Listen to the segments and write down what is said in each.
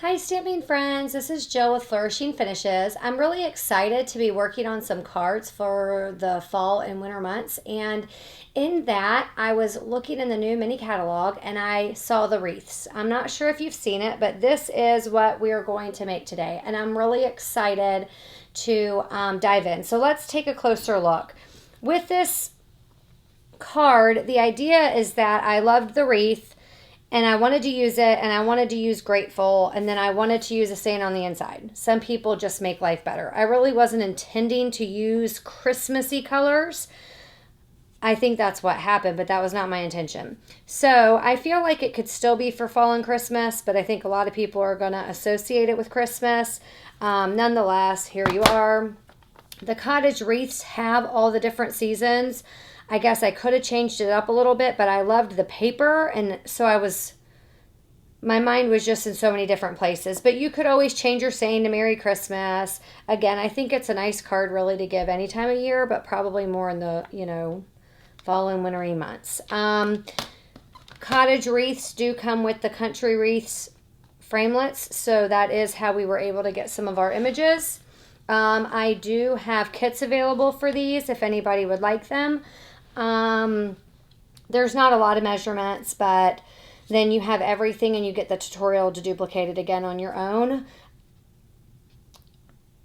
Hi, Stamping friends. This is Jill with Flourishing Finishes. I'm really excited to be working on some cards for the fall and winter months. And in that, I was looking in the new mini catalog and I saw the wreaths. I'm not sure if you've seen it, but this is what we're going to make today. And I'm really excited to dive in. So let's take a closer look. With this card, the idea is that I loved the wreath and I wanted to use it, and I wanted to use grateful, and then I wanted to use a saying on the inside. Some people just make life better. I really wasn't intending to use Christmassy colors. I think that's what happened, but that was not my intention. So I feel like it could still be for fall and Christmas, but I think a lot of people are going to associate it with Christmas. Nonetheless, here you are. The cottage wreaths have all the different seasons. I guess I could have changed it up a little bit, but I loved the paper, and so my mind was just in so many different places. But you could always change your saying to Merry Christmas. Again, I think it's a nice card really to give any time of year, but probably more in the, fall and wintry months. Cottage wreaths do come with the country wreaths framelits, so that is how we were able to get some of our images. I do have kits available for these if anybody would like them. There's not a lot of measurements, but then you have everything and you get the tutorial to duplicate it again on your own.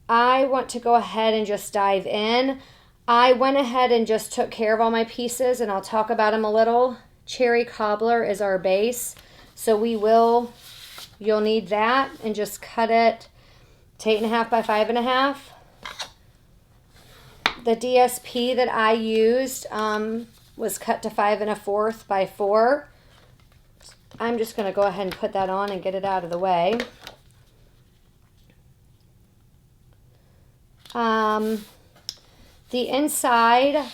I want to go ahead and just dive in. I went ahead and just took care of all my pieces, and I'll talk about them a little. Cherry cobbler is our base, so you'll need that, and just cut it to 8.5 by 5.5. The DSP that I used was cut to 5 1/4 by 4. I'm just going to go ahead and put that on and get it out of the way. The inside,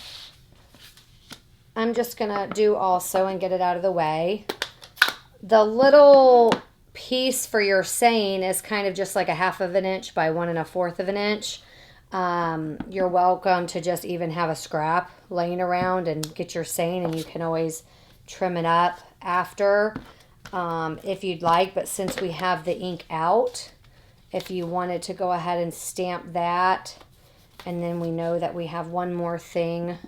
I'm just going to do also and get it out of the way. The little piece for your saying is kind of just like 1/2 of an inch by 1 1/4 of an inch. You're welcome to just even have a scrap laying around and get your saying, and you can always trim it up after if you'd like. But since we have the ink out, if you wanted to go ahead and stamp that, and then we know that we have one more thing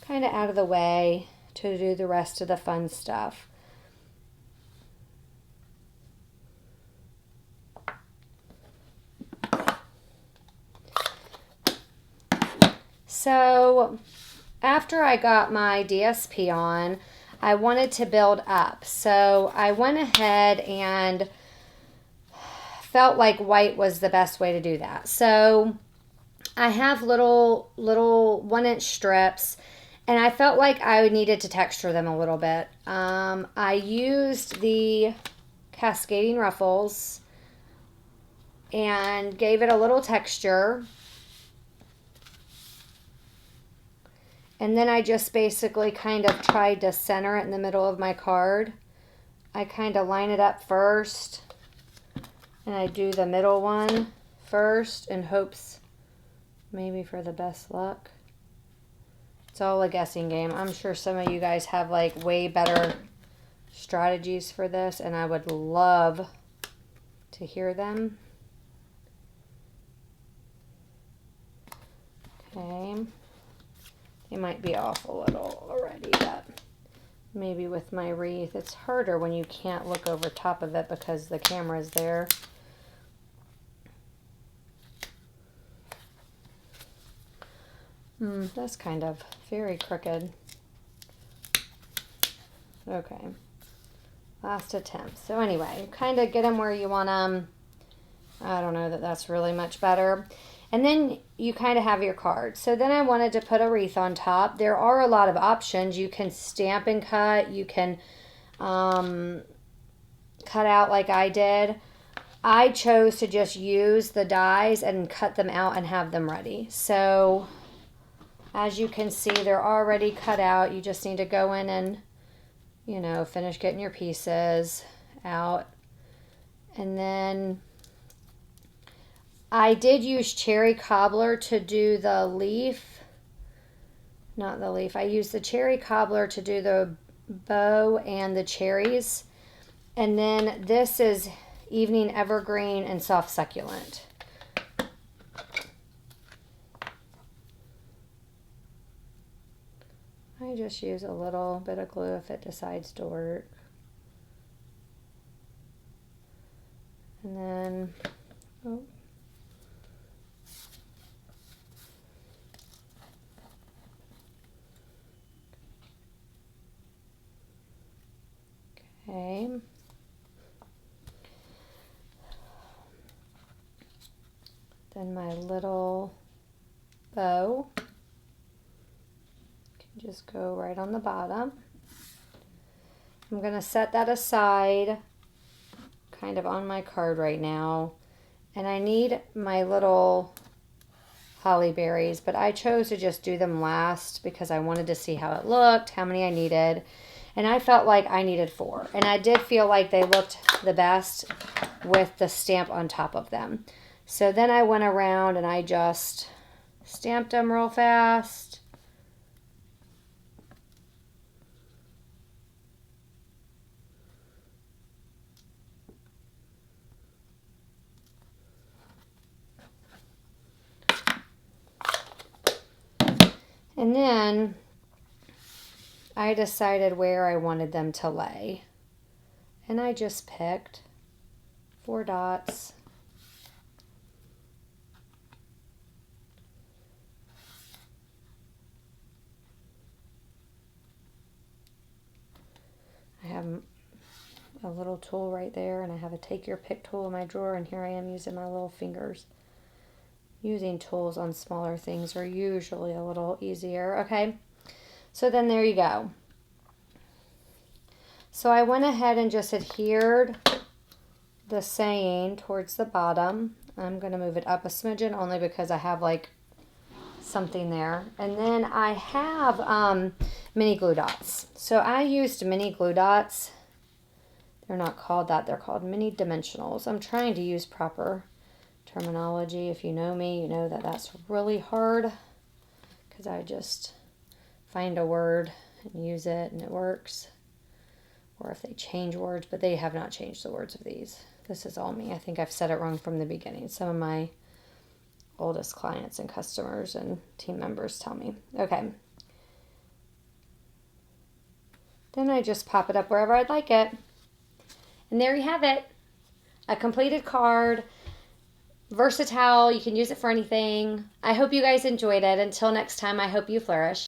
kind of out of the way to do the rest of the fun stuff. So after I got my DSP on, I wanted to build up. So I went ahead and felt like white was the best way to do that. So I have little 1-inch strips, and I felt like I needed to texture them a little bit. I used the cascading ruffles and gave it a little texture. And then I just basically kind of tried to center it in the middle of my card. I kind of line it up first, and I do the middle one first in hopes maybe for the best luck. It's all a guessing game. I'm sure some of you guys have like way better strategies for this, and I would love to hear them. Okay. They might be off a little already, but maybe with my wreath, it's harder when you can't look over top of it because the camera's there. That's kind of very crooked. Okay. Last attempt. So anyway, kind of get them where you want them. I don't know that that's really much better. And then you kind of have your card. So then I wanted to put a wreath on top. There are a lot of options. You can stamp and cut. You can cut out like I did. I chose to just use the dies and cut them out and have them ready. So as you can see, they're already cut out. You just need to go in and, finish getting your pieces out. And then I did use cherry cobbler to do the leaf. Not the leaf. I used the cherry cobbler to do the bow and the cherries. And then this is Evening Evergreen, and Soft Succulent. I just use a little bit of glue if it decides to work. And then, oh. Okay. Then my little bow can just go right on the bottom. I'm going to set that aside kind of on my card right now. And I need my little holly berries, but I chose to just do them last because I wanted to see how it looked, how many I needed. And I felt like I needed 4. And I did feel like they looked the best with the stamp on top of them. So then I went around and I just stamped them real fast. And then I decided where I wanted them to lay. And I just picked 4 dots. I have a little tool right there, and I have a take your pick tool in my drawer, and here I am using my little fingers. Using tools on smaller things are usually a little easier. Okay, so then there you go. So I went ahead and just adhered the saying towards the bottom. I'm going to move it up a smidgen only because I have like something there. And then I have mini glue dots. So I used mini glue dots. They're not called that. They're called mini dimensionals. I'm trying to use proper terminology. If you know me, you know that that's really hard because I just find a word and use it and it works. Or if they change words, but they have not changed the words of these. This is all me. I think I've said it wrong from the beginning. Some of my oldest clients and customers and team members tell me. Okay. Then I just pop it up wherever I'd like it. And there you have it. A completed card. Versatile. You can use it for anything. I hope you guys enjoyed it. Until next time, I hope you flourish.